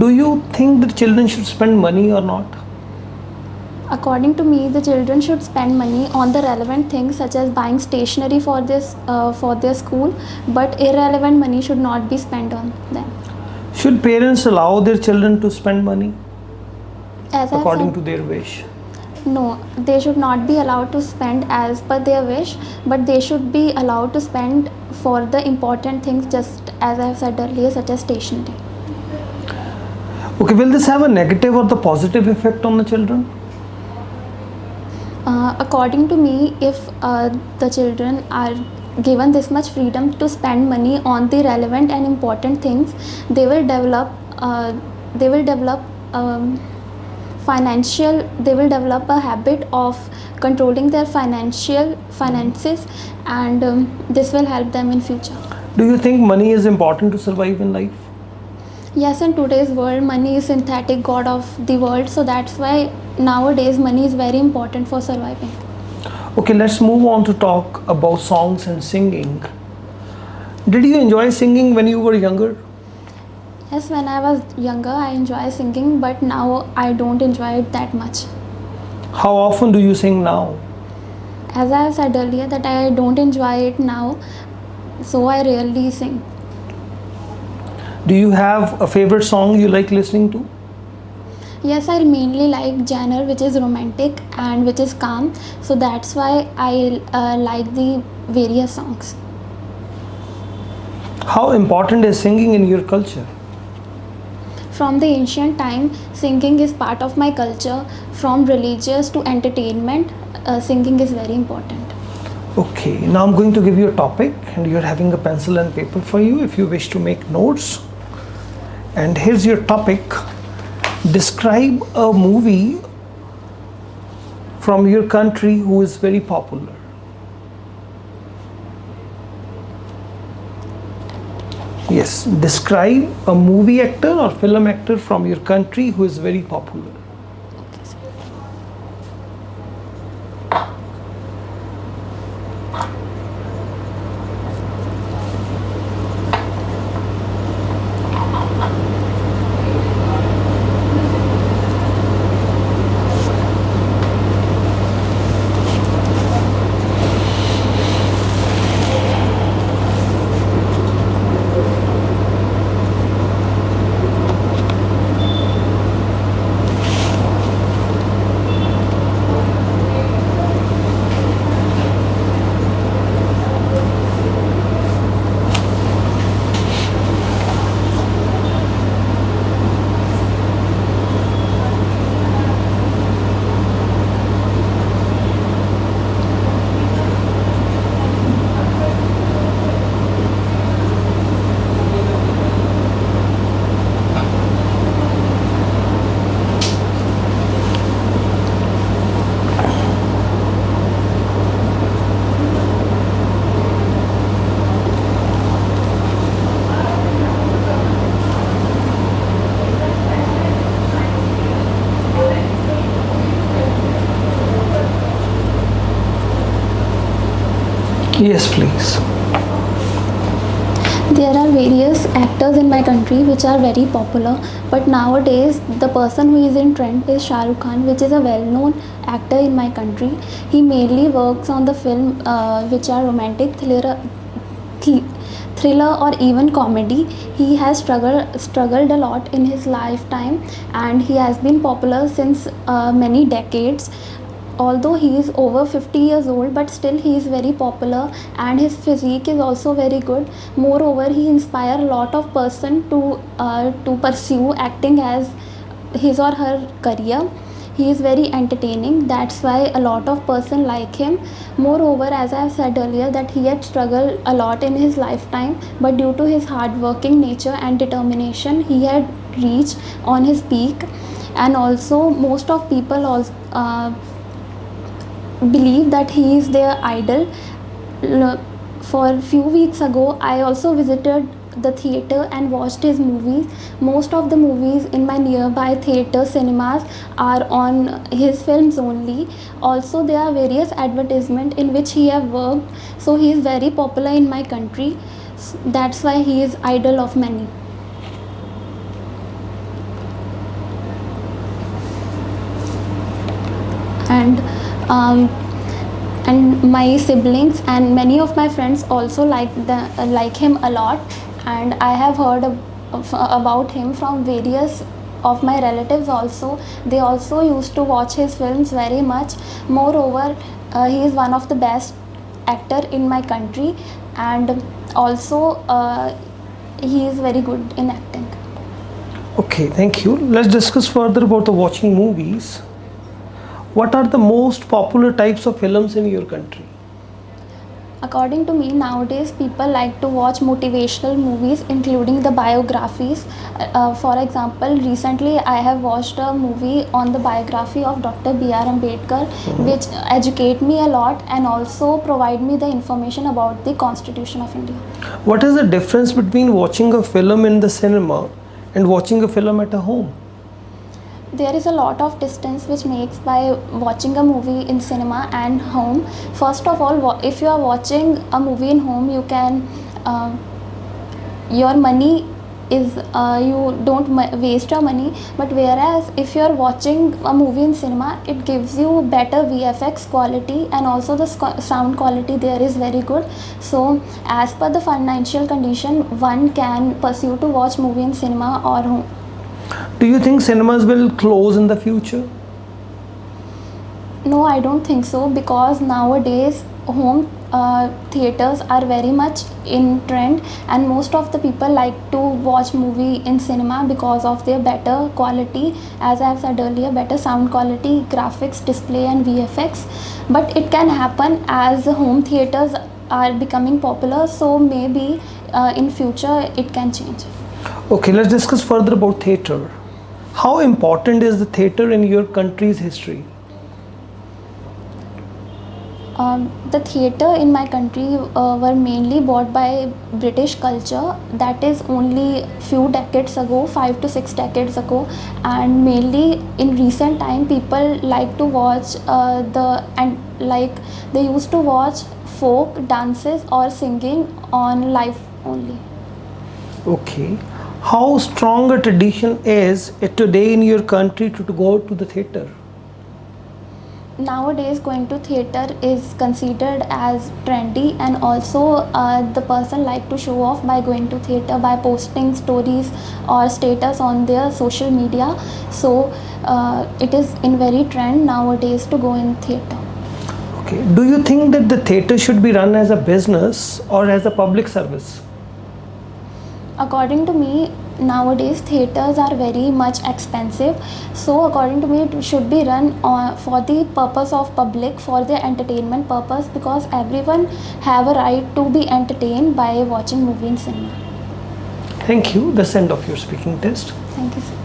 do you think that children should spend money or not? According to me, the children should spend money on the relevant things such as buying stationery for their school, but irrelevant money should not be spent on them. Should parents allow their children to spend money As I according said, to their wish? no, they should not be allowed to spend as per their wish, but they should be allowed to spend for the important things, just as I have said earlier, such as stationery. Okay, will this have a negative or the positive effect on the children? According to me, if the children are given this much freedom to spend money on the relevant and important things, they will develop they will develop a habit of controlling their finances, and this will help them in future. Do you think money is important to survive in life? Yes, in today's world, money is synthetic god of the world, so that's why nowadays money is very important for surviving. Okay, let's move on to talk about songs and singing. Did you enjoy singing when you were younger? Yes, when I was younger, I enjoy singing, but now I don't enjoy it that much. How often do you sing now? As I have said earlier, that I don't enjoy it now, so I rarely sing. Do you have a favorite song you like listening to? Yes, I mainly like genre which is romantic and which is calm, so that's why I like the various songs. How important is singing in your culture? From the ancient time, singing is part of my culture. From religious to entertainment, singing is very important. Okay, now I'm going to give you a topic and you're having a pencil and paper for you if you wish to make notes. And here's your topic. Describe a movie from your country who is very popular. Yes, describe a movie actor or film actor from your country who is very popular. Yes, please. There are various actors in my country which are very popular, but nowadays the person who is in trend is Shah Rukh Khan, which is a well-known actor in my country. He mainly works on the film which are romantic, thriller or even comedy. He has struggled a lot in his lifetime, and he has been popular since many decades. Although he is over 50 years old, but still he is very popular, and his physique is also very good. Moreover, he inspires a lot of person to pursue acting as his or her career. He is very entertaining, that's why a lot of person like him. Moreover, as I have said earlier, that he had struggled a lot in his lifetime, but due to his hardworking nature and determination, he had reached on his peak. And also most of people also believe that he is their idol. For a few weeks ago, I also visited the theater and watched his movies. Most of the movies in my nearby theater cinemas are on his films only. Also, there are various advertisements in which he have worked, so he is very popular in my country. That's why he is idol of many. um, and my siblings and many of my friends also like him a lot, and I have heard about him from various of my relatives also. They also used to watch his films very much. Moreover, he is one of the best actor in my country, and also he is very good in acting. Okay, thank you. Let's discuss further about the watching movies. What are the most popular types of films in your country? According to me, nowadays people like to watch motivational movies, including the biographies. For example, recently I have watched a movie on the biography of Dr. B.R. Ambedkar, which educate me a lot and also provide me the information about the Constitution of India. What is the difference between watching a film in the cinema and watching a film at a home? There is a lot of distance which makes by watching a movie in cinema and home. First of all, if you are watching a movie in home, you can your money is you don't waste your money, but whereas if you are watching a movie in cinema, it gives you better VFX quality, and also the sound quality there is very good. So as per the financial condition, one can pursue to watch movie in cinema or home. Do you think cinemas will close in the future? No, I don't think so, because nowadays home theaters are very much in trend, and most of the people like to watch movie in cinema because of their better quality, as I have said earlier, better sound quality, graphics, display and VFX. But it can happen as home theaters are becoming popular, so maybe in future it can change. Okay, let's discuss further about theatre. How important is the theatre in your country's history? The theatre in my country were mainly bought by British culture, that is only few decades ago, 5 to 6 decades ago, and mainly in recent time people like to watch they used to watch folk dances or singing on live only. Okay. How strong a tradition is it today in your country to go to the theatre? Nowadays going to theatre is considered as trendy, and also the person like to show off by going to theatre by posting stories or status on their social media. So it is in very trend nowadays to go in theatre. Okay. Do you think that the theatre should be run as a business or as a public service? According to me, nowadays theatres are very much expensive, so according to me it should be run for the purpose of public, for the entertainment purpose, because everyone have a right to be entertained by watching movie in cinema. Thank you. That's the end of your speaking test. Thank you, sir.